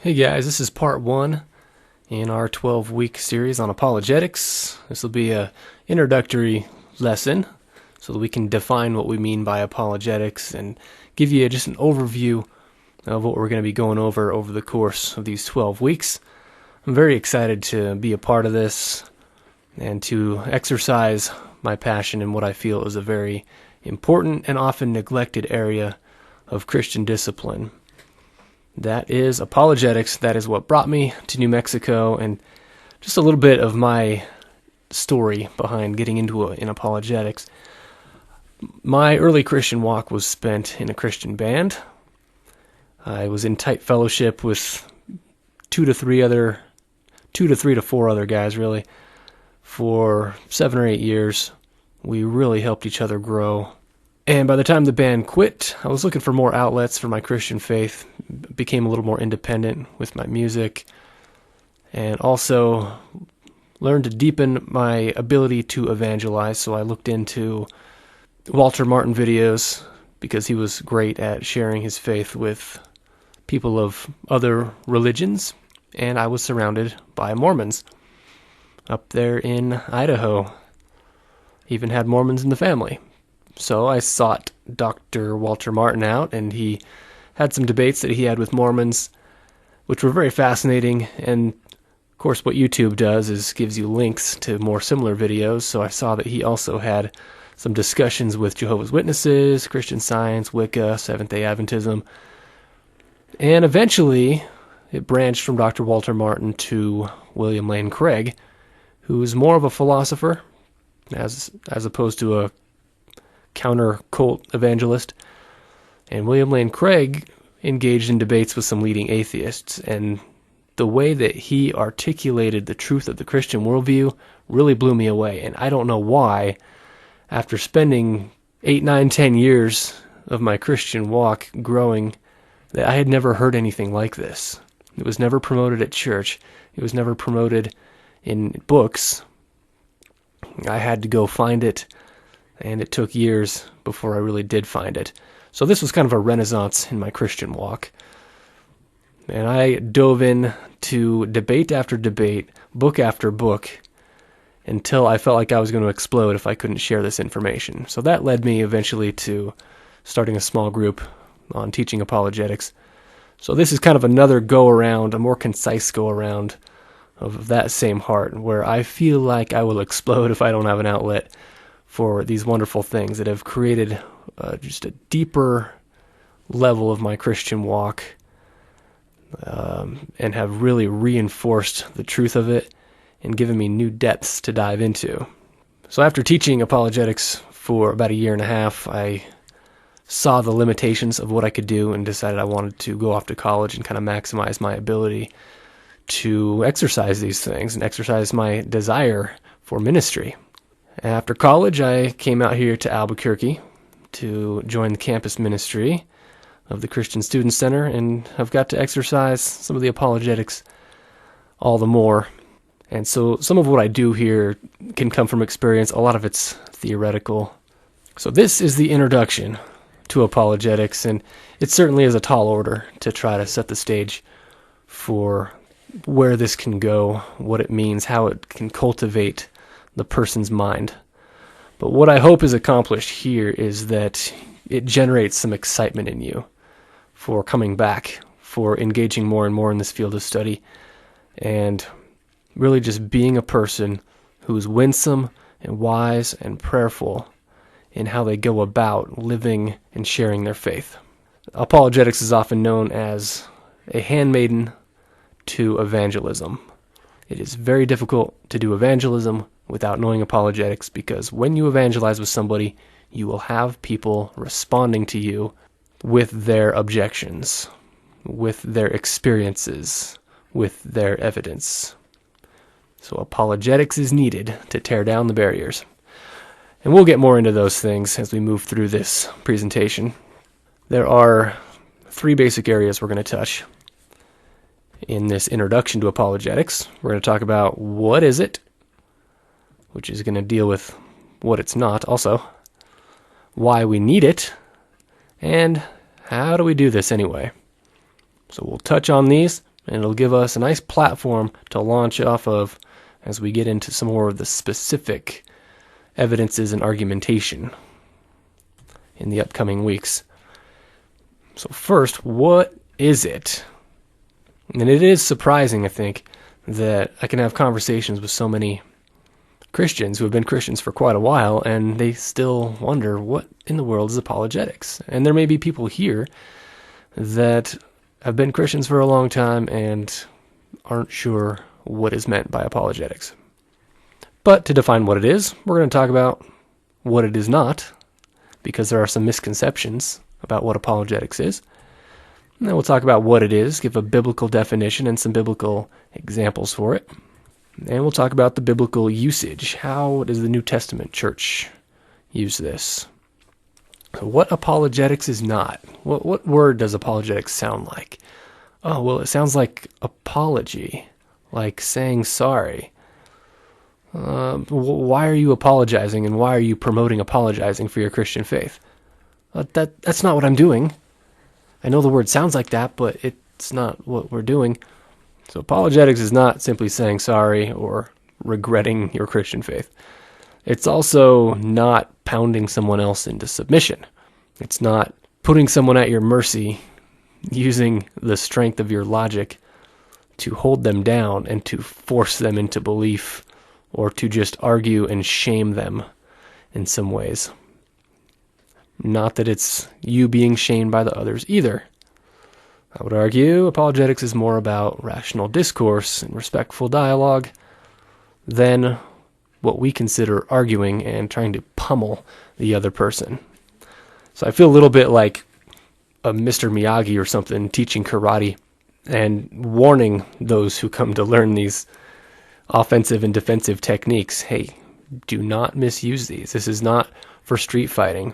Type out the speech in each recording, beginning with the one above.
Hey guys, this is part 1 in our 12-week series on apologetics. This will be a introductory lesson so that we can define what we mean by apologetics and give you just an overview of what we're going to be going over the course of these 12 weeks. I'm very excited to be a part of this and to exercise my passion in what I feel is a very important and often neglected area of Christian discipline. That is apologetics. That is what brought me to New Mexico, and just a little bit of my story behind getting into in apologetics. My early Christian walk was spent in a Christian band. I was in tight fellowship with two to three to four other guys, really, for 7 or 8 years. We really helped each other grow. And by the time the band quit, I was looking for more outlets for my Christian faith, became a little more independent with my music, and also learned to deepen my ability to evangelize. So I looked into Walter Martin videos because he was great at sharing his faith with people of other religions, and I was surrounded by Mormons up there in Idaho. Even had Mormons in the family. So I sought Dr. Walter Martin out, and he had some debates that he had with Mormons, which were very fascinating. And of course, what YouTube does is gives you links to more similar videos. So I saw that he also had some discussions with Jehovah's Witnesses, Christian Science, Wicca, Seventh-day Adventism. And eventually, it branched from Dr. Walter Martin to William Lane Craig, who's more of a philosopher, as opposed to a counter-cult evangelist. And William Lane Craig engaged in debates with some leading atheists, and the way that he articulated the truth of the Christian worldview really blew me away. And I don't know why, after spending 8, 9, 10 years of my Christian walk growing, that I had never heard anything like this. It was never promoted at church. It was never promoted in books. I had to go find it, and it took years before I really did find it. So this was kind of a renaissance in my Christian walk. And I dove in to debate after debate, book after book, until I felt like I was going to explode if I couldn't share this information. So that led me eventually to starting a small group on teaching apologetics. So this is kind of another go-around, a more concise go-around of that same heart, where I feel like I will explode if I don't have an outlet for these wonderful things that have created just a deeper level of my Christian walk, and have really reinforced the truth of it and given me new depths to dive into. So after teaching apologetics for about 1.5 years, I saw the limitations of what I could do and decided I wanted to go off to college and kind of maximize my ability to exercise these things and exercise my desire for ministry. After college, I came out here to Albuquerque to join the campus ministry of the Christian Student Center, and I've got to exercise some of the apologetics all the more. And so some of what I do here can come from experience. A lot of it's theoretical. So this is the introduction to apologetics, and it certainly is a tall order to try to set the stage for where this can go, what it means, how it can cultivate the person's mind. But what I hope is accomplished here is that it generates some excitement in you for coming back, for engaging more and more in this field of study, and really just being a person who's winsome and wise and prayerful in how they go about living and sharing their faith. Apologetics is often known as a handmaiden to evangelism. It is very difficult to do evangelism without knowing apologetics, because when you evangelize with somebody, you will have people responding to you with their objections, with their experiences, with their evidence. So apologetics is needed to tear down the barriers. And we'll get more into those things as we move through this presentation. There are 3 basic areas we're going to touch in this introduction to apologetics. We're going to talk about what is it, which is going to deal with what it's not also, why we need it, and how do we do this anyway. So we'll touch on these, and it'll give us a nice platform to launch off of as we get into some more of the specific evidences and argumentation in the upcoming weeks. So first, what is it? And it is surprising, I think, that I can have conversations with so many Christians who have been Christians for quite a while, and they still wonder, what in the world is apologetics? And there may be people here that have been Christians for a long time and aren't sure what is meant by apologetics. But to define what it is, we're going to talk about what it is not, because there are some misconceptions about what apologetics is. And then we'll talk about what it is, give a biblical definition and some biblical examples for it. And we'll talk about the biblical usage. How does the New Testament church use this? So what apologetics is not? What word does apologetics sound like? Oh, well, it sounds like apology, like saying sorry. Why are you apologizing, and why are you promoting apologizing for your Christian faith? That's not what I'm doing. I know the word sounds like that, but it's not what we're doing. So apologetics is not simply saying sorry or regretting your Christian faith. It's also not pounding someone else into submission. It's not putting someone at your mercy, using the strength of your logic to hold them down and to force them into belief, or to just argue and shame them in some ways. Not that it's you being shamed by the others either. I would argue apologetics is more about rational discourse and respectful dialogue than what we consider arguing and trying to pummel the other person. So I feel a little bit like a Mr. Miyagi or something teaching karate and warning those who come to learn these offensive and defensive techniques. Hey, do not misuse these. This is not for street fighting.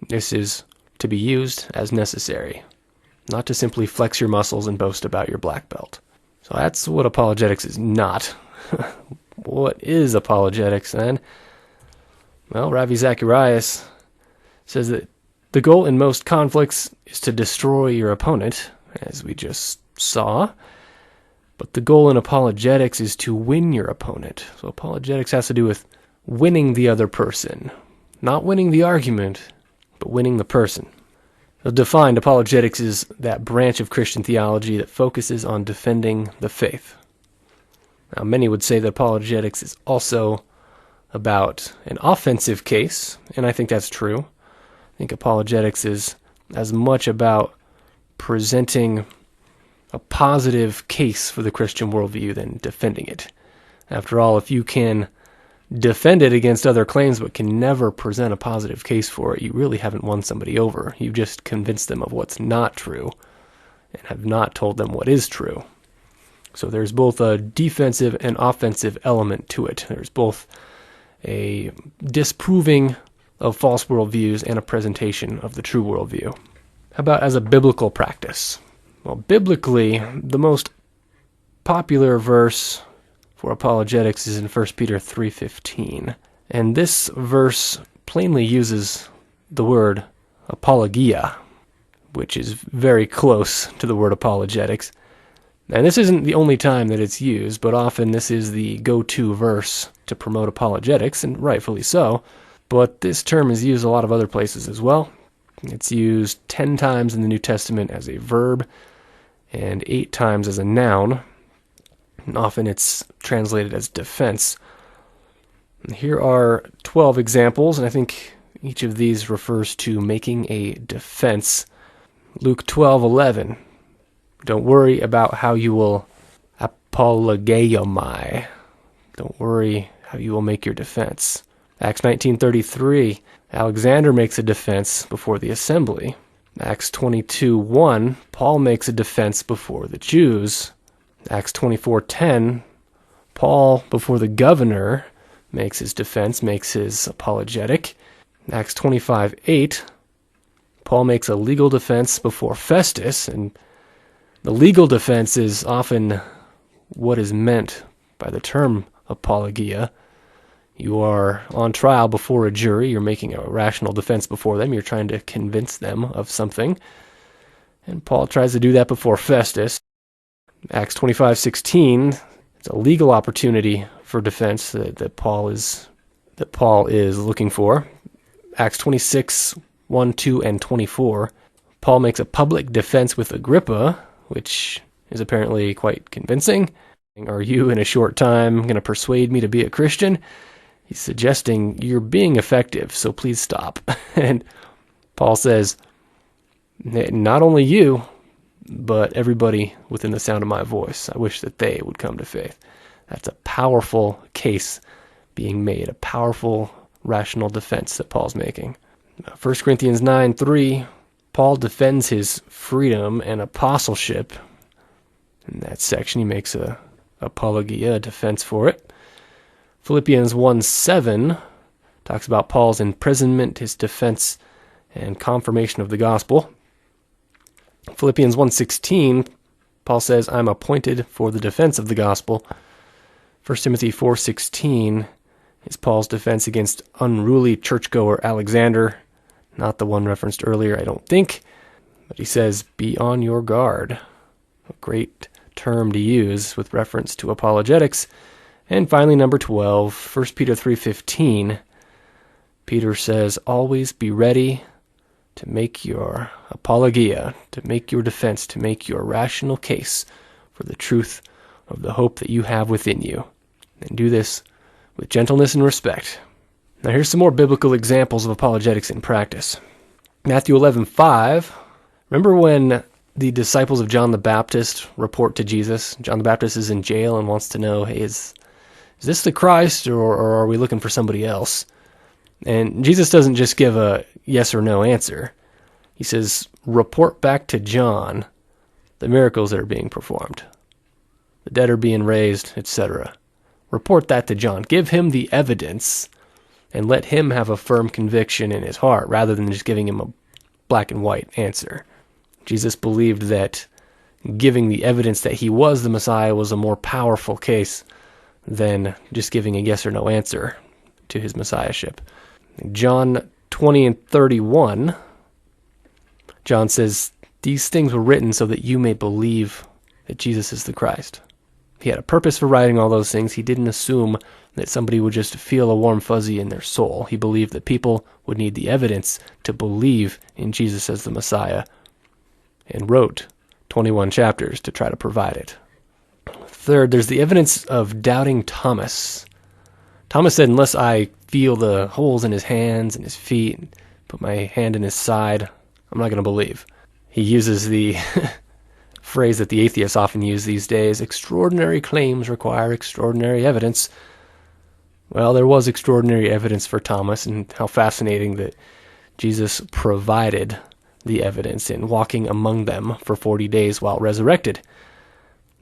This is to be used as necessary, not to simply flex your muscles and boast about your black belt. So that's what apologetics is not. What is apologetics then? Well, Ravi Zacharias says that the goal in most conflicts is to destroy your opponent, as we just saw. But the goal in apologetics is to win your opponent. So apologetics has to do with winning the other person. Not winning the argument, but winning the person. So defined, apologetics is that branch of Christian theology that focuses on defending the faith. Now, many would say that apologetics is also about an offensive case, and I think that's true. I think apologetics is as much about presenting a positive case for the Christian worldview than defending it. After all, if you can defend it against other claims but can never present a positive case for it, you really haven't won somebody over. You've just convinced them of what's not true and have not told them what is true. So there's both a defensive and offensive element to it. There's both a disproving of false worldviews and a presentation of the true worldview. How about as a biblical practice? Well, biblically, the most popular verse for apologetics is in 1 Peter 3:15. And this verse plainly uses the word apologia, which is very close to the word apologetics. And this isn't the only time that it's used, but often this is the go-to verse to promote apologetics, and rightfully so. But this term is used a lot of other places as well. It's used 10 times in the New Testament as a verb and 8 times as a noun. And often it's translated as defense. And here are 12 examples, and I think each of these refers to making a defense. Luke 12:11. Don't worry about how you will apologeomai. Don't worry how you will make your defense. Acts 19:33. Alexander makes a defense before the assembly. Acts 22:1. Paul makes a defense before the Jews. Acts 24:10. Paul, before the governor, makes his defense, makes his apologetic. Acts 25:8. Paul makes a legal defense before Festus, and the legal defense is often what is meant by the term apologia. You are on trial before a jury, you're making a rational defense before them, you're trying to convince them of something. And Paul tries to do that before Festus. Acts 25:16, it's a legal opportunity for defense that Paul is looking for. Acts 26:1, 2, and 24, Paul makes a public defense with Agrippa, which is apparently quite convincing. Are you in a short time going to persuade me to be a Christian? He's suggesting you're being effective, so please stop. And Paul says, not only you, but everybody within the sound of my voice. I wish that they would come to faith. That's a powerful case being made, a powerful rational defense that Paul's making. 1 Corinthians 9:3, Paul defends his freedom and apostleship. In that section, he makes a apologia, a defense for it. Philippians 1:7 talks about Paul's imprisonment, his defense, and confirmation of the gospel. Philippians 1:16, Paul says, I'm appointed for the defense of the gospel. 1 Timothy 4:16 is Paul's defense against unruly churchgoer Alexander, not the one referenced earlier, I don't think. But he says, be on your guard. A great term to use with reference to apologetics. And finally, number 12, 1 Peter 3:15, Peter says, always be ready to make your apologia, to make your defense, to make your rational case for the truth of the hope that you have within you. And do this with gentleness and respect. Now here's some more biblical examples of apologetics in practice. Matthew 11:5. Remember when the disciples of John the Baptist report to Jesus? John the Baptist is in jail and wants to know, hey, is this the Christ, or are we looking for somebody else? And Jesus doesn't just give a yes or no answer. He says, report back to John the miracles that are being performed. The dead are being raised, etc. Report that to John. Give him the evidence and let him have a firm conviction in his heart rather than just giving him a black and white answer. Jesus believed that giving the evidence that he was the Messiah was a more powerful case than just giving a yes or no answer to his messiahship. John 20:31, John says, these things were written so that you may believe that Jesus is the Christ. He had a purpose for writing all those things. He didn't assume that somebody would just feel a warm fuzzy in their soul. He believed that people would need the evidence to believe in Jesus as the Messiah, and wrote 21 chapters to try to provide it. Third, there's the evidence of doubting Thomas. Thomas said, unless I feel the holes in his hands and his feet, and put my hand in his side, I'm not going to believe. He uses the phrase that the atheists often use these days, extraordinary claims require extraordinary evidence. Well, there was extraordinary evidence for Thomas, and how fascinating that Jesus provided the evidence in walking among them for 40 days while resurrected.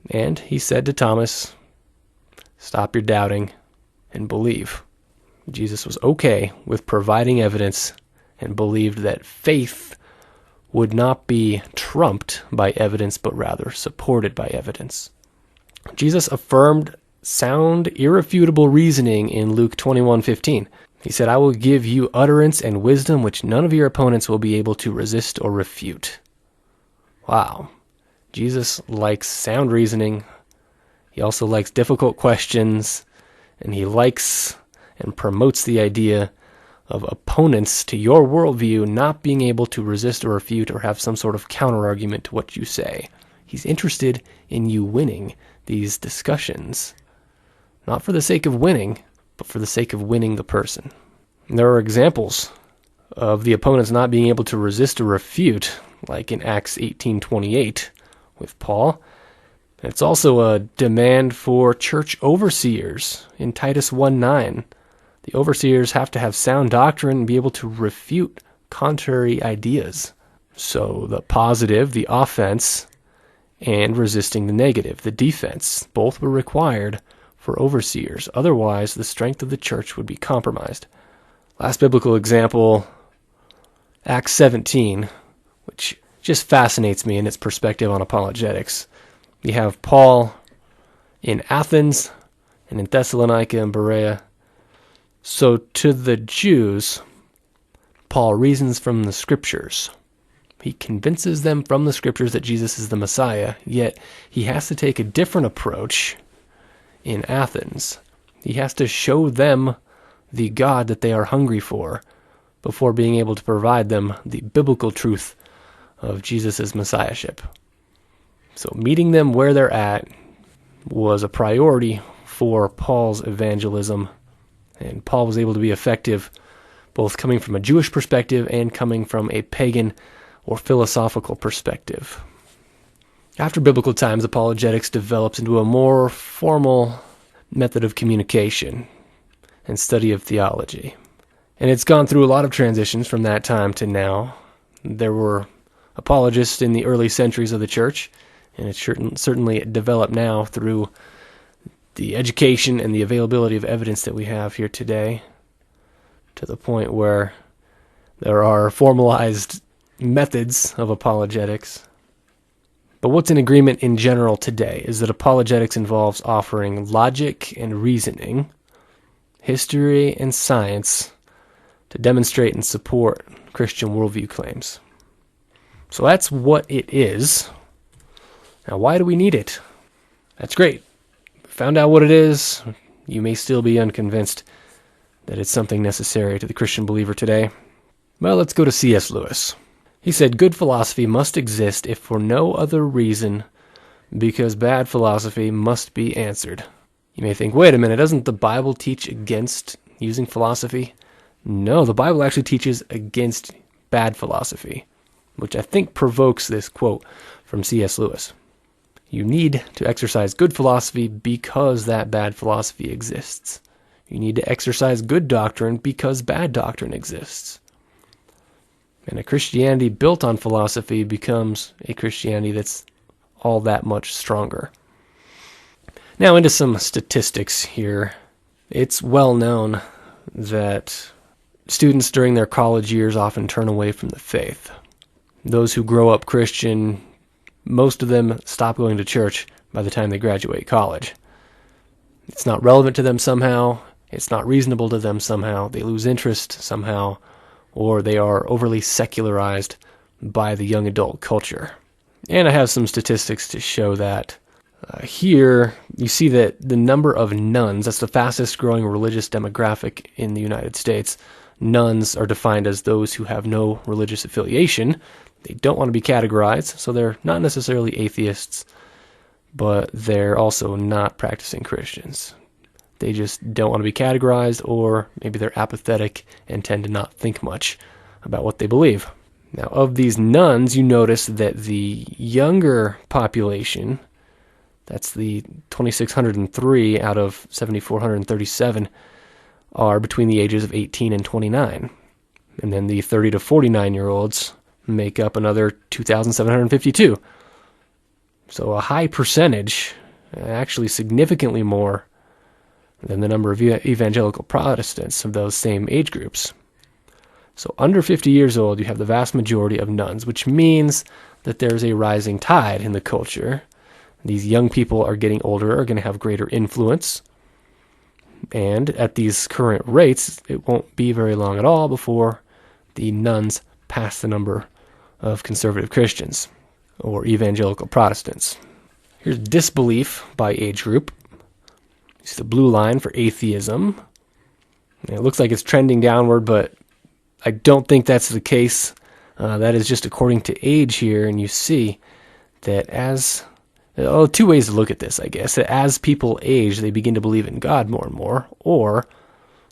And he said to Thomas, stop your doubting and believe. Jesus was okay with providing evidence and believed that faith would not be trumped by evidence, but rather supported by evidence. Jesus affirmed sound, irrefutable reasoning in Luke 21:15. He said, I will give you utterance and wisdom which none of your opponents will be able to resist or refute. Wow. Jesus likes sound reasoning. He also likes difficult questions, and he likes and promotes the idea of opponents to your worldview not being able to resist or refute or have some sort of counter-argument to what you say. He's interested in you winning these discussions, not for the sake of winning, but for the sake of winning the person. And there are examples of the opponents not being able to resist or refute, like in Acts 18:28 with Paul. It's also a demand for church overseers in Titus 1:9. The overseers have to have sound doctrine and be able to refute contrary ideas. So the positive, the offense, and resisting the negative, the defense, both were required for overseers. Otherwise, the strength of the church would be compromised. Last biblical example, Acts 17, which just fascinates me in its perspective on apologetics. You have Paul in Athens and in Thessalonica and Berea. So to the Jews, Paul reasons from the scriptures. He convinces them from the scriptures that Jesus is the Messiah, yet he has to take a different approach in Athens. He has to show them the God that they are hungry for before being able to provide them the biblical truth of Jesus' messiahship. So meeting them where they're at was a priority for Paul's evangelism, and Paul was able to be effective both coming from a Jewish perspective and coming from a pagan or philosophical perspective. After biblical times, apologetics develops into a more formal method of communication and study of theology. And it's gone through a lot of transitions from that time to now. There were apologists in the early centuries of the church, and it's certainly developed now through the education and the availability of evidence that we have here today, to the point where there are formalized methods of apologetics. But what's in agreement in general today is that apologetics involves offering logic and reasoning, history and science to demonstrate and support Christian worldview claims. So that's what it is. Now, why do we need it? That's great. We found out what it is. You may still be unconvinced that it's something necessary to the Christian believer today. Well, let's go to C.S. Lewis. He said, "Good philosophy must exist if for no other reason, because bad philosophy must be answered." You may think, wait a minute, doesn't the Bible teach against using philosophy? No, the Bible actually teaches against bad philosophy, which I think provokes this quote from C.S. Lewis. You need to exercise good philosophy because that bad philosophy exists. You need to exercise good doctrine because bad doctrine exists. And a Christianity built on philosophy becomes a Christianity that's all that much stronger. Now into some statistics here. It's well known that students during their college years often turn away from the faith. Those who grow up Christian, most of them stop going to church by the time they graduate college. It's not relevant to them somehow. It's not reasonable to them somehow. They lose interest somehow, or they are overly secularized by the young adult culture. And I have some statistics to show that. Here, you see that the number of nuns, that's the fastest growing religious demographic in the United States. Nuns are defined as those who have no religious affiliation. They don't want to be categorized, so they're not necessarily atheists, but they're also not practicing Christians. They just don't want to be categorized, or maybe they're apathetic and tend to not think much about what they believe. Now, of these nuns, you notice that the younger population, that's the 2,603 out of 7,437, are between the ages of 18 and 29. And then the 30 to 49-year-olds make up another 2,752. So a high percentage, actually significantly more than the number of evangelical Protestants of those same age groups. So under 50 years old, you have the vast majority of nuns, which means that there's a rising tide in the culture. These young people are getting older, are going to have greater influence. And at these current rates, it won't be very long at all before the nuns pass the number of conservative Christians or evangelical Protestants. Here's disbelief by age group. It's the blue line for atheism. It looks like it's trending downward, but I don't think that's the case. That is just according to age here, and you see that two ways to look at this, I guess. As people age, they begin to believe in God more and more, or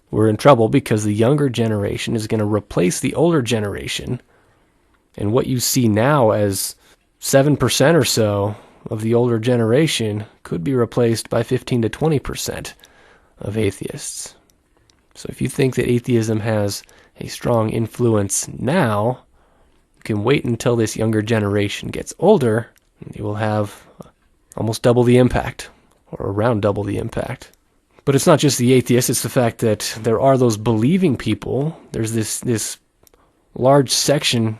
we're in trouble because the younger generation is going to replace the older generation, and what you see now as 7% or so of the older generation could be replaced by 15 to 20% of atheists. So if you think that atheism has a strong influence now, you can wait until this younger generation gets older, and you will have almost double the impact, or around double the impact. But it's not just the atheists, it's the fact that there are those believing people. There's this large section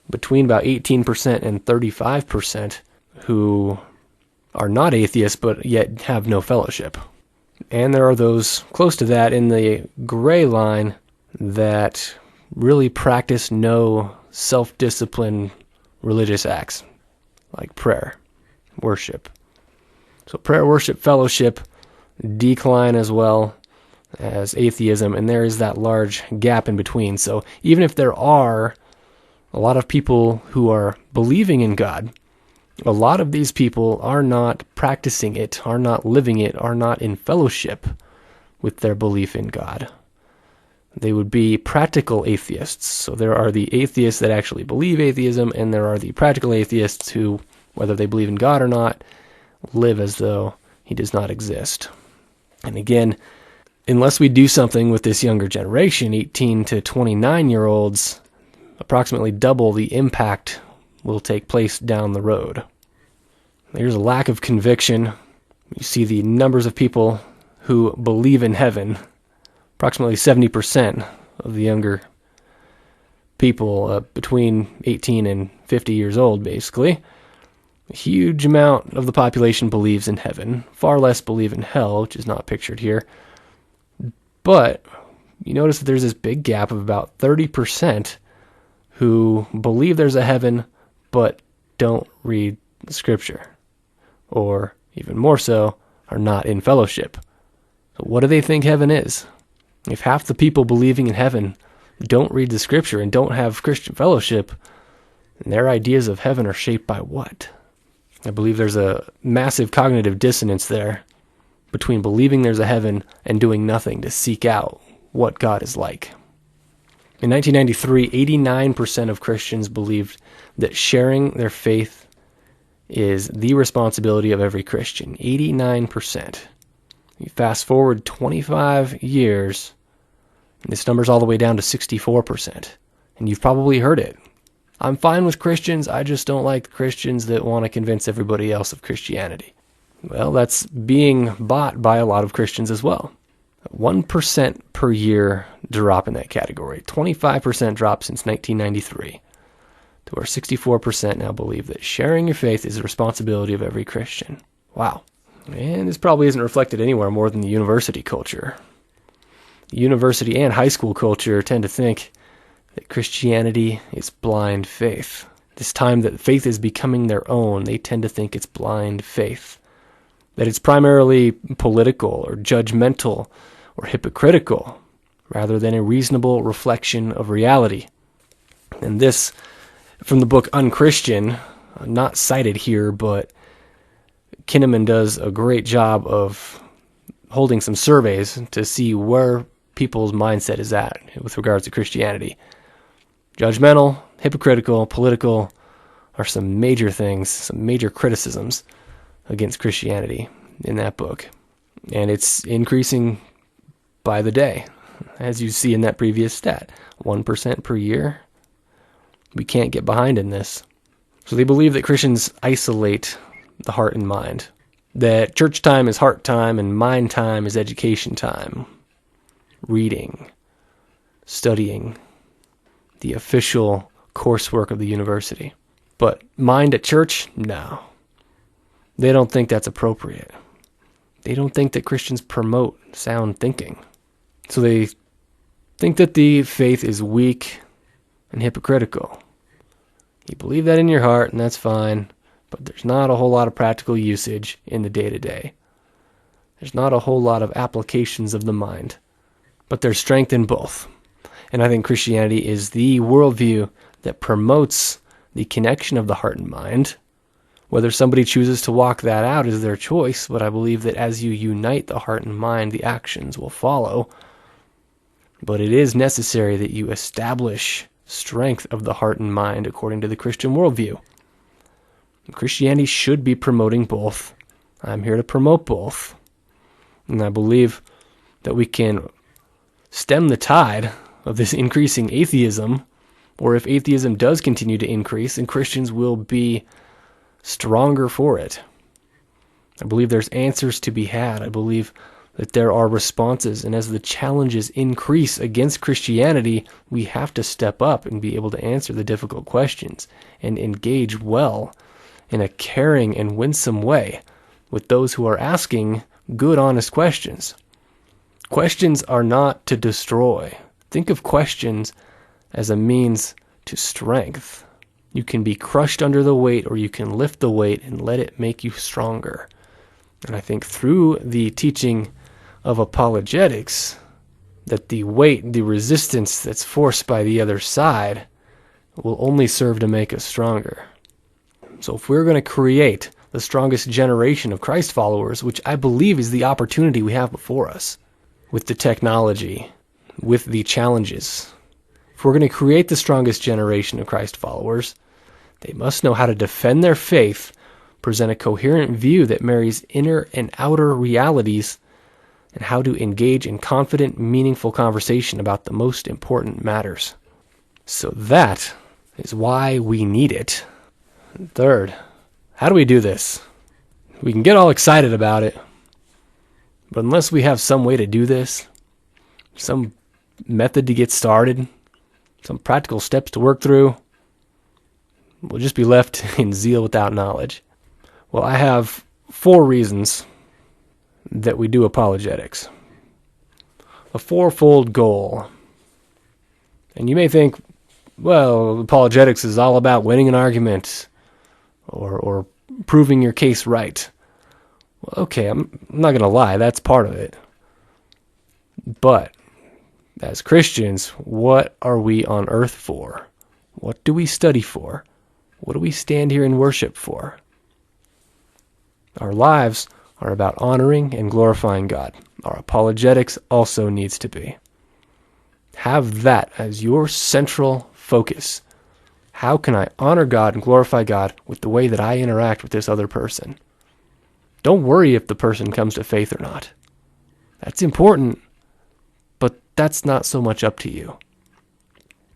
between about 18% and 35% who are not atheists but yet have no fellowship. And there are those close to that in the gray line that really practice no self-discipline religious acts like prayer, worship. So prayer, worship, fellowship decline as well as atheism, and there is that large gap in between. So even if there are a lot of people who are believing in God, a lot of these people are not practicing it, are not living it, are not in fellowship with their belief in God. They would be practical atheists. So there are the atheists that actually believe atheism, and there are the practical atheists who, whether they believe in God or not, live as though he does not exist. And again, unless we do something with this younger generation, 18 to 29-year-olds, approximately double the impact will take place down the road. There's a lack of conviction. You see the numbers of people who believe in heaven. Approximately 70% of the younger people between 18 and 50 years old, basically. A huge amount of the population believes in heaven. Far less believe in hell, which is not pictured here. But you notice that there's this big gap of about 30% who believe there's a heaven, but don't read Scripture. Or, even more so, are not in fellowship. So what do they think heaven is? If half the people believing in heaven don't read the Scripture and don't have Christian fellowship, then their ideas of heaven are shaped by what? I believe there's a massive cognitive dissonance there between believing there's a heaven and doing nothing to seek out what God is like. In 1993, 89% of Christians believed that sharing their faith is the responsibility of every Christian. 89%. You fast forward 25 years, and this number's all the way down to 64%. And you've probably heard it. I'm fine with Christians, I just don't like Christians that want to convince everybody else of Christianity. Well, that's being bought by a lot of Christians as well. 1% per year drop in that category. 25% drop since 1993. To where 64% now believe that sharing your faith is the responsibility of every Christian. Wow. And this probably isn't reflected anywhere more than the university culture. University and high school culture tend to think that Christianity is blind faith. This time that faith is becoming their own, they tend to think it's blind faith. That it's primarily political or judgmental or hypocritical, rather than a reasonable reflection of reality. And this, from the book Unchristian, not cited here, but Kinnaman does a great job of holding some surveys to see where people's mindset is at with regards to Christianity. Judgmental, hypocritical, political are some major things, some major criticisms against Christianity in that book. And it's increasing by the day, as you see in that previous stat. 1% per year. We can't get behind in this. So they believe that Christians isolate the heart and mind. That church time is heart time and mind time is education time. Reading, studying, the official coursework of the university. But mind at church? No. They don't think that's appropriate. They don't think that Christians promote sound thinking. So they think that the faith is weak and hypocritical. You believe that in your heart, and that's fine, but there's not a whole lot of practical usage in the day-to-day. There's not a whole lot of applications of the mind, but there's strength in both. And I think Christianity is the worldview that promotes the connection of the heart and mind. Whether somebody chooses to walk that out is their choice, but I believe that as you unite the heart and mind, the actions will follow. But it is necessary that you establish strength of the heart and mind according to the Christian worldview. Christianity should be promoting both. I'm here to promote both. And I believe that we can stem the tide of this increasing atheism, or if atheism does continue to increase, then Christians will be stronger for it. I believe there's answers to be had. I believe that there are responses, and as the challenges increase against Christianity, we have to step up and be able to answer the difficult questions and engage well in a caring and winsome way with those who are asking good, honest questions. Questions are not to destroy. Think of questions as a means to strength. You can be crushed under the weight, or you can lift the weight and let it make you stronger. And I think through the teaching of apologetics, that the weight, the resistance that's forced by the other side will only serve to make us stronger. So if we're going to create the strongest generation of Christ followers, which I believe is the opportunity we have before us, with the technology, with the challenges, if we're going to create the strongest generation of Christ followers, they must know how to defend their faith, present a coherent view that marries inner and outer realities, and how to engage in confident, meaningful conversation about the most important matters. So that is why we need it. Third, how do we do this? We can get all excited about it, but unless we have some way to do this, some method to get started, some practical steps to work through, we'll just be left in zeal without knowledge. Well, I have 4 reasons that we do apologetics. A 4-fold goal. And you may think, well, apologetics is all about winning an argument or proving your case right. Well, okay, I'm not going to lie, that's part of it. But as Christians, what are we on earth for? What do we study for? What do we stand here and worship for? Our lives are about honoring and glorifying God. Our apologetics also needs to be. Have that as your central focus. How can I honor God and glorify God with the way that I interact with this other person? Don't worry if the person comes to faith or not. That's important, but that's not so much up to you.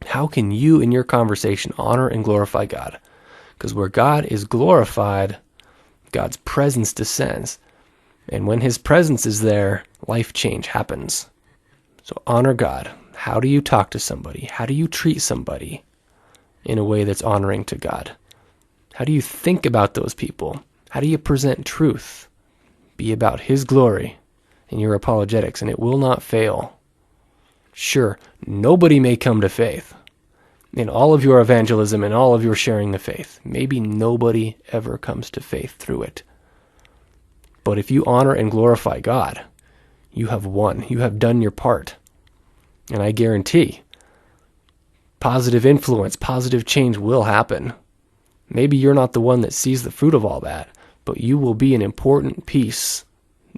How can you in your conversation honor and glorify God? Because where God is glorified, God's presence descends. And when his presence is there, life change happens. So honor God. How do you talk to somebody? How do you treat somebody in a way that's honoring to God? How do you think about those people? How do you present truth? Be about his glory in your apologetics, and it will not fail. Sure, nobody may come to faith. In all of your evangelism and all of your sharing the faith, maybe nobody ever comes to faith through it. But if you honor and glorify God, you have won. You have done your part. And I guarantee, positive influence, positive change will happen. Maybe you're not the one that sees the fruit of all that, but you will be an important piece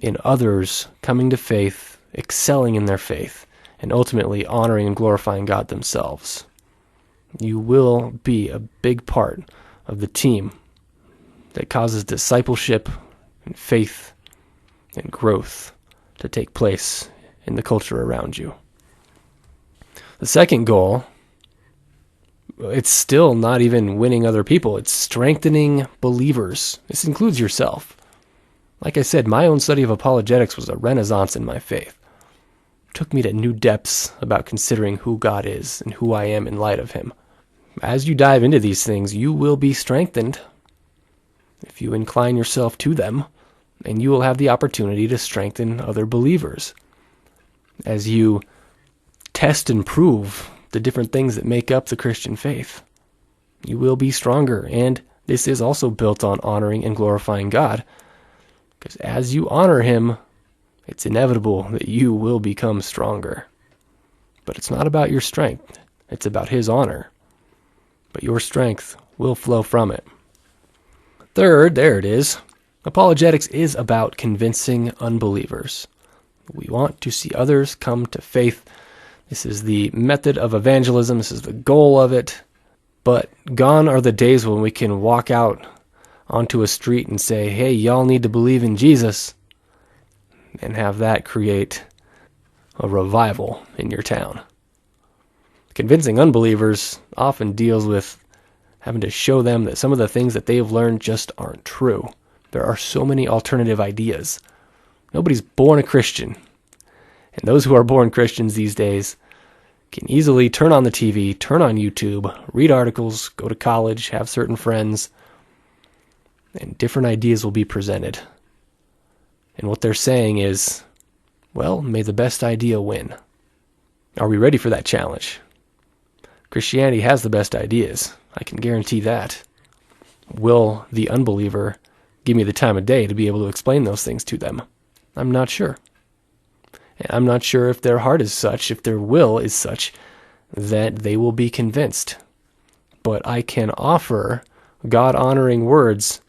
in others coming to faith, excelling in their faith, and ultimately honoring and glorifying God themselves. You will be a big part of the team that causes discipleship and faith and growth to take place in the culture around you. The second goal, it's still not even winning other people. It's strengthening believers. This includes yourself. Like I said, my own study of apologetics was a renaissance in my faith. It took me to new depths about considering who God is and who I am in light of him. As you dive into these things, you will be strengthened if you incline yourself to them, and you will have the opportunity to strengthen other believers. As you test and prove the different things that make up the Christian faith, you will be stronger. And this is also built on honoring and glorifying God, because as you honor him, it's inevitable that you will become stronger. But it's not about your strength. It's about his honor. But your strength will flow from it. Third, there it is. Apologetics is about convincing unbelievers. We want to see others come to faith. This is the method of evangelism. This is the goal of it. But gone are the days when we can walk out onto a street and say, hey, y'all need to believe in Jesus, and have that create a revival in your town. Convincing unbelievers often deals with having to show them that some of the things that they've learned just aren't true. There are so many alternative ideas. Nobody's born a Christian. And those who are born Christians these days can easily turn on the TV, turn on YouTube, read articles, go to college, have certain friends, and different ideas will be presented. And what they're saying is, well, may the best idea win. Are we ready for that challenge? Christianity has the best ideas. I can guarantee that. Will the unbeliever give me the time of day to be able to explain those things to them? I'm not sure. And I'm not sure if their heart is such, if their will is such, that they will be convinced. But I can offer God-honoring words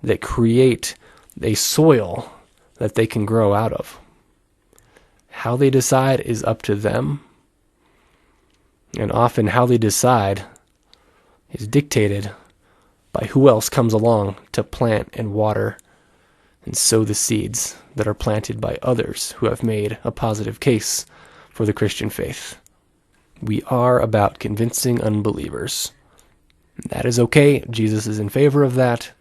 that create a soil that they can grow out of. How they decide is up to them. And often how they decide is dictated by who else comes along to plant and water and sow the seeds that are planted by others who have made a positive case for the Christian faith. We are about convincing unbelievers. That is okay. Jesus is in favor of that.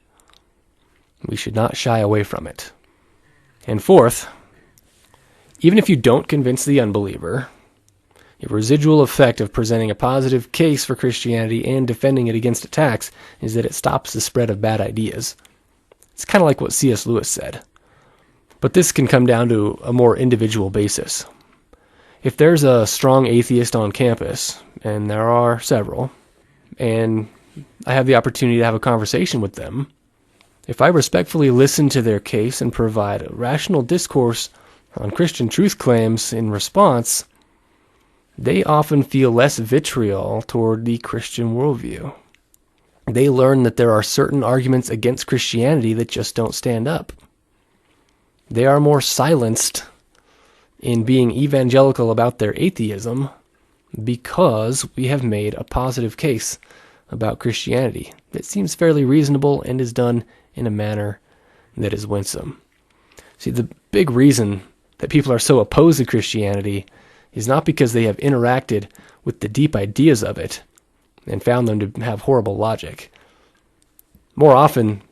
We should not shy away from it. And fourth, even if you don't convince the unbeliever, a residual effect of presenting a positive case for Christianity and defending it against attacks is that it stops the spread of bad ideas. It's kind of like what C.S. Lewis said. But this can come down to a more individual basis. If there's a strong atheist on campus, and there are several, and I have the opportunity to have a conversation with them, if I respectfully listen to their case and provide a rational discourse on Christian truth claims in response, they often feel less vitriol toward the Christian worldview. They learn that there are certain arguments against Christianity that just don't stand up. They are more silenced in being evangelical about their atheism because we have made a positive case about Christianity that seems fairly reasonable and is done in a manner that is winsome. See, the big reason that people are so opposed to Christianity is not because they have interacted with the deep ideas of it and found them to have horrible logic. More often,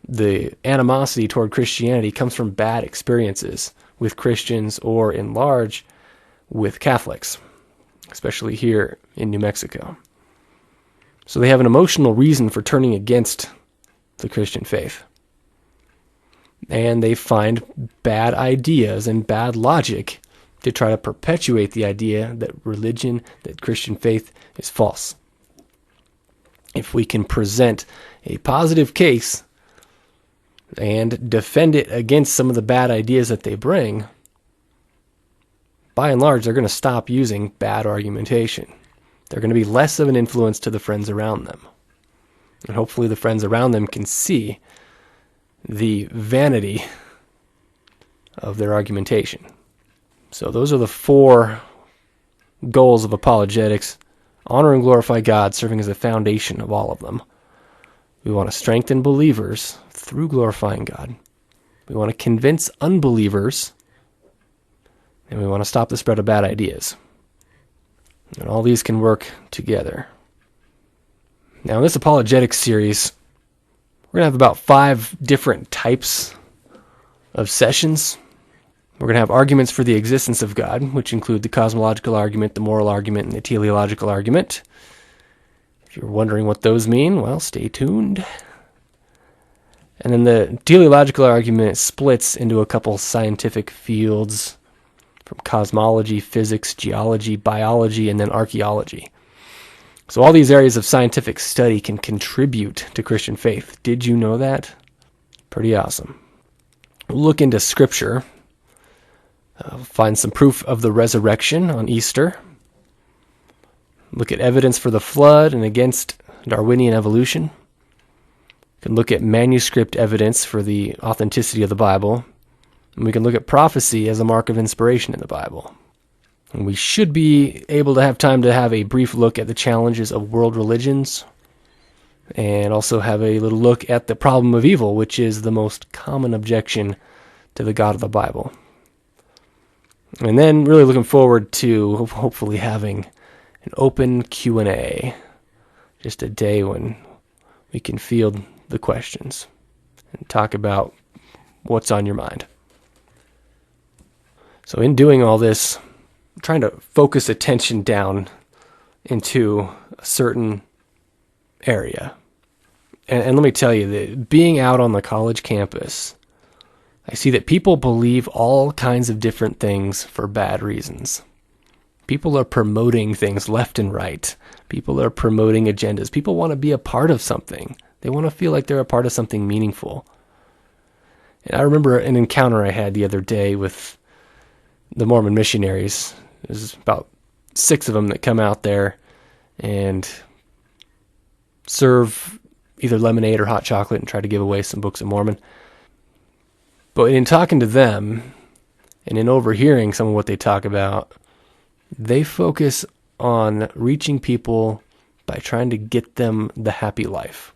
the animosity toward Christianity comes from bad experiences with Christians or, in large, with Catholics, especially here in New Mexico. So they have an emotional reason for turning against the Christian faith. And they find bad ideas and bad logic to try to perpetuate the idea that religion, that Christian faith is false. If we can present a positive case and defend it against some of the bad ideas that they bring, by and large, they're going to stop using bad argumentation. They're going to be less of an influence to the friends around them. And hopefully the friends around them can see the vanity of their argumentation. So those are the 4 goals of apologetics. Honor and glorify God, serving as the foundation of all of them. We want to strengthen believers through glorifying God. We want to convince unbelievers, and we want to stop the spread of bad ideas. And all these can work together. Now, in this apologetics series, we're going to have about 5 different types of sessions. We're going to have arguments for the existence of God, which include the cosmological argument, the moral argument, and the teleological argument. If you're wondering what those mean, well, stay tuned. And then the teleological argument splits into a couple scientific fields from cosmology, physics, geology, biology, and then archaeology. So all these areas of scientific study can contribute to Christian faith. Did you know that? Pretty awesome. We'll look into Scripture. Find some proof of the resurrection on Easter. Look at evidence for the flood and against Darwinian evolution. We can look at manuscript evidence for the authenticity of the Bible. And we can look at prophecy as a mark of inspiration in the Bible. And we should be able to have time to have a brief look at the challenges of world religions and also have a little look at the problem of evil, which is the most common objection to the God of the Bible. And then really looking forward to hopefully having an open Q&A, just a day when we can field the questions and talk about what's on your mind. So in doing all this, I'm trying to focus attention down into a certain area. And let me tell you that being out on the college campus, I see that people believe all kinds of different things for bad reasons. People are promoting things left and right. People are promoting agendas. People want to be a part of something. They want to feel like they're a part of something meaningful. And I remember an encounter I had the other day with the Mormon missionaries. There's about 6 of them that come out there and serve either lemonade or hot chocolate and try to give away some Books of Mormon. But in talking to them and in overhearing some of what they talk about, they focus on reaching people by trying to get them the happy life.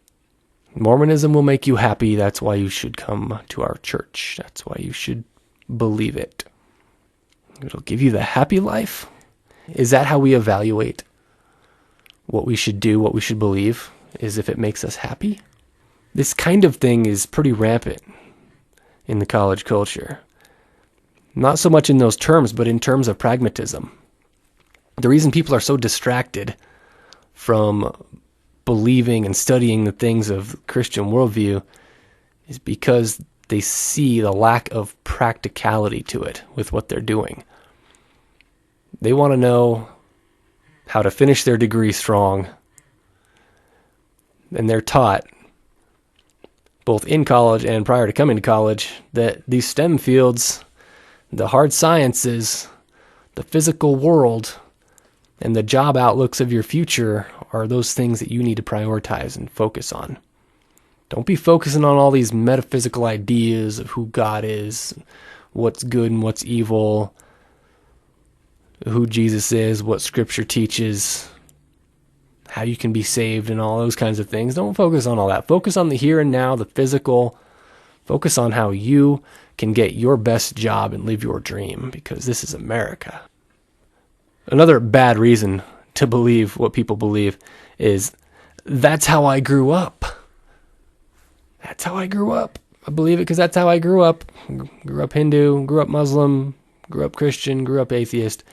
Mormonism will make you happy. That's why you should come to our church. That's why you should believe it. It'll give you the happy life? Is that how we evaluate what we should do, what we should believe? Is if it makes us happy? This kind of thing is pretty rampant in the college culture. Not so much in those terms, but in terms of pragmatism. The reason people are so distracted from believing and studying the things of Christian worldview is because they see the lack of practicality to it with what they're doing. They want to know how to finish their degree strong, and they're taught, both in college and prior to coming to college, that these STEM fields, the hard sciences, the physical world, and the job outlooks of your future are those things that you need to prioritize and focus on. Don't be focusing on all these metaphysical ideas of who God is, what's good and what's evil, who Jesus is, what Scripture teaches, how you can be saved, and all those kinds of things. Don't focus on all that. Focus on the here and now, the physical. Focus on how you can get your best job and live your dream, because this is America. Another bad reason to believe what people believe is, that's how I grew up. That's how I grew up. I believe it because that's how I grew up. Grew up Hindu, grew up Muslim, grew up Christian, grew up atheist.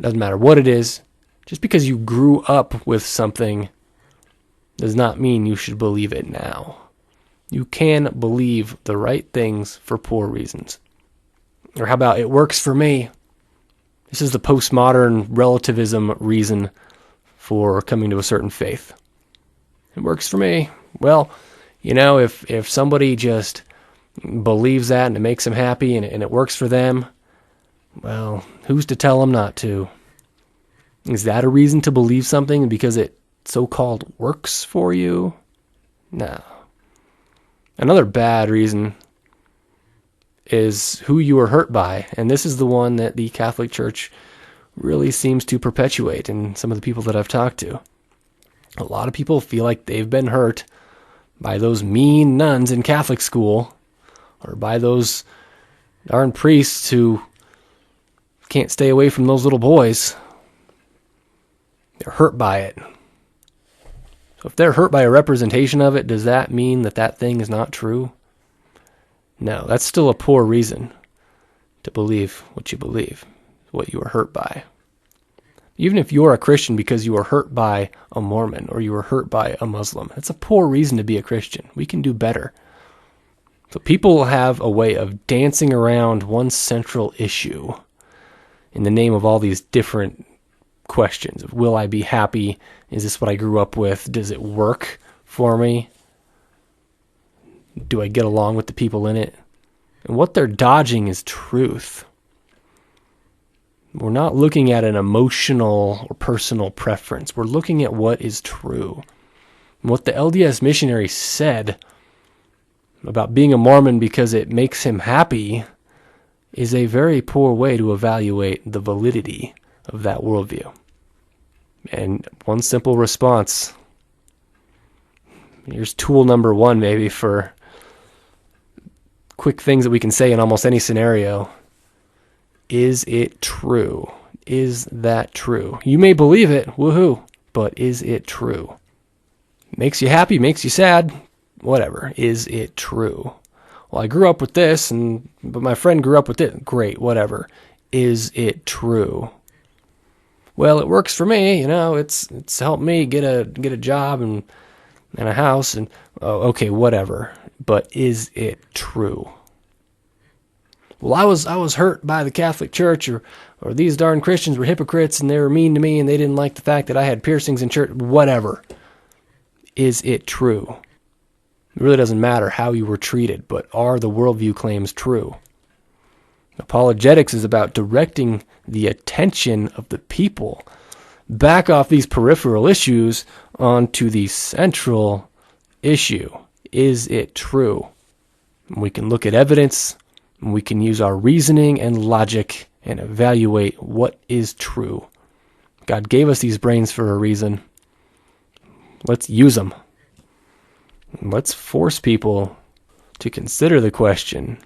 Doesn't matter what it is. Just because you grew up with something does not mean you should believe it now. You can believe the right things for poor reasons. Or how about, it works for me? This is the postmodern relativism reason for coming to a certain faith. It works for me. Well, if somebody just believes that and it makes them happy and it works for them, well, who's to tell them not to? Is that a reason to believe something because it so-called works for you? No. Another bad reason is who you were hurt by, and this is the one that the Catholic Church really seems to perpetuate in some of the people that I've talked to. A lot of people feel like they've been hurt by those mean nuns in Catholic school, or by those darn priests who can't stay away from those little boys. They're hurt by it. So if they're hurt by a representation of it, does that mean that thing is not true? No, that's still a poor reason to believe what you believe, what you were hurt by. Even if you're a Christian because you were hurt by a Mormon or you were hurt by a Muslim, that's a poor reason to be a Christian. We can do better. So people have a way of dancing around one central issue in the name of all these different questions of, will I be happy? Is this what I grew up with? Does it work for me? Do I get along with the people in it? And what they're dodging is truth. We're not looking at an emotional or personal preference. We're looking at what is true. And what the LDS missionary said about being a Mormon because it makes him happy is a very poor way to evaluate the validity of that worldview. And one simple response. Here's tool number 1 maybe for quick things that we can say in almost any scenario. Is it true? Is that true? You may believe it, woohoo, but is it true? Makes you happy, makes you sad, whatever. Is it true? Well, I grew up with this, but my friend grew up with it. Great, whatever. Is it true? Well, it works for me, it's helped me get a job and a house, and okay, whatever. But is it true? well, I was hurt by the Catholic Church, or these darn Christians were hypocrites and they were mean to me and they didn't like the fact that I had piercings in church, whatever. Is it true? It really doesn't matter how you were treated, but are the worldview claims true? Apologetics is about directing the attention of the people back off these peripheral issues onto the central issue. Is it true? We can look at evidence, and we can use our reasoning and logic and evaluate what is true. God gave us these brains for a reason. Let's use them. Let's force people to consider the question,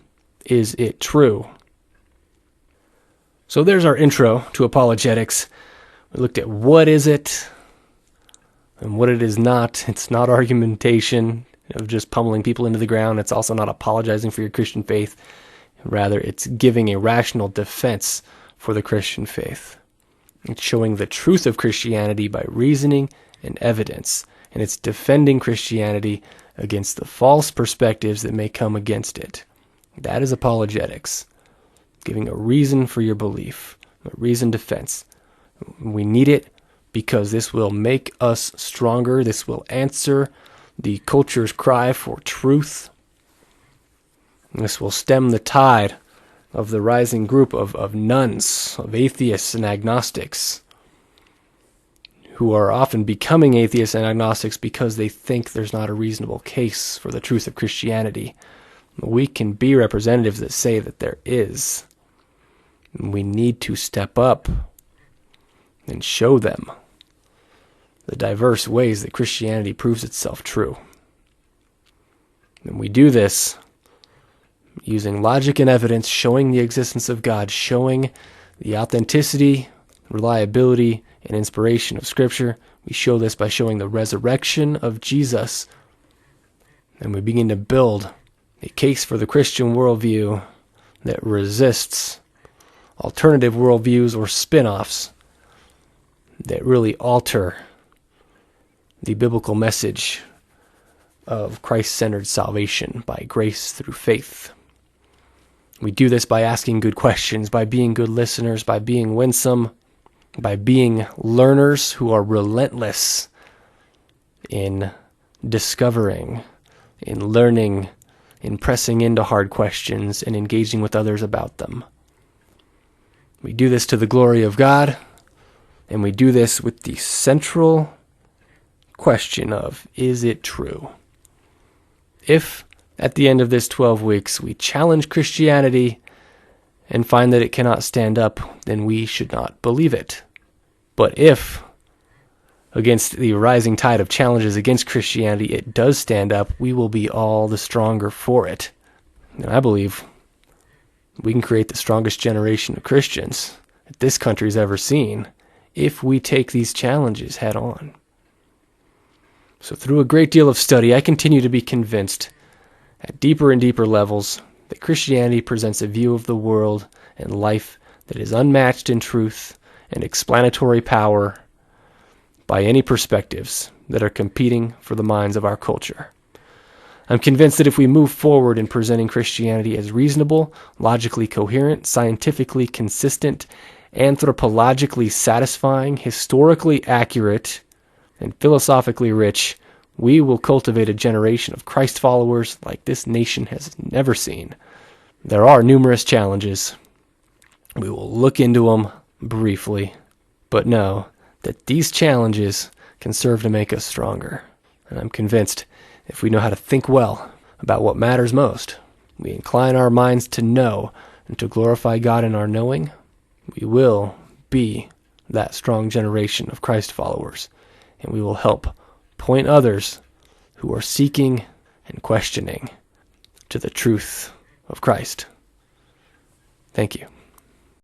is it true? So there's our intro to apologetics. We looked at what is it and what it is not. It's not argumentation of just pummeling people into the ground. It's also not apologizing for your Christian faith. Rather, it's giving a rational defense for the Christian faith. It's showing the truth of Christianity by reasoning and evidence. And it's defending Christianity against the false perspectives that may come against it. That is apologetics. Giving a reason for your belief, a reasoned defense. We need it because this will make us stronger. This will answer the culture's cry for truth. This will stem the tide of the rising group of nuns, of atheists and agnostics, who are often becoming atheists and agnostics because they think there's not a reasonable case for the truth of Christianity. We can be representatives that say that there is. We need to step up and show them the diverse ways that Christianity proves itself true. And we do this using logic and evidence, showing the existence of God, showing the authenticity, reliability, and inspiration of Scripture. We show this by showing the resurrection of Jesus. And we begin to build a case for the Christian worldview that resists alternative worldviews or spin-offs that really alter the biblical message of Christ-centered salvation by grace through faith. We do this by asking good questions, by being good listeners, by being winsome, by being learners who are relentless in discovering, in learning, in pressing into hard questions and engaging with others about them. We do this to the glory of God, and we do this with the central question of, is it true? If, at the end of this 12 weeks, we challenge Christianity and find that it cannot stand up, then we should not believe it. But if, against the rising tide of challenges against Christianity, it does stand up, we will be all the stronger for it. And I believe we can create the strongest generation of Christians that this country's ever seen if we take these challenges head on. So through a great deal of study, I continue to be convinced at deeper and deeper levels that Christianity presents a view of the world and life that is unmatched in truth and explanatory power by any perspectives that are competing for the minds of our culture. I'm convinced that if we move forward in presenting Christianity as reasonable, logically coherent, scientifically consistent, anthropologically satisfying, historically accurate, and philosophically rich, we will cultivate a generation of Christ followers like this nation has never seen. There are numerous challenges. We will look into them briefly, but know that these challenges can serve to make us stronger. And I'm convinced if we know how to think well about what matters most, we incline our minds to know and to glorify God in our knowing, we will be that strong generation of Christ followers, and we will help point others who are seeking and questioning to the truth of Christ. Thank you.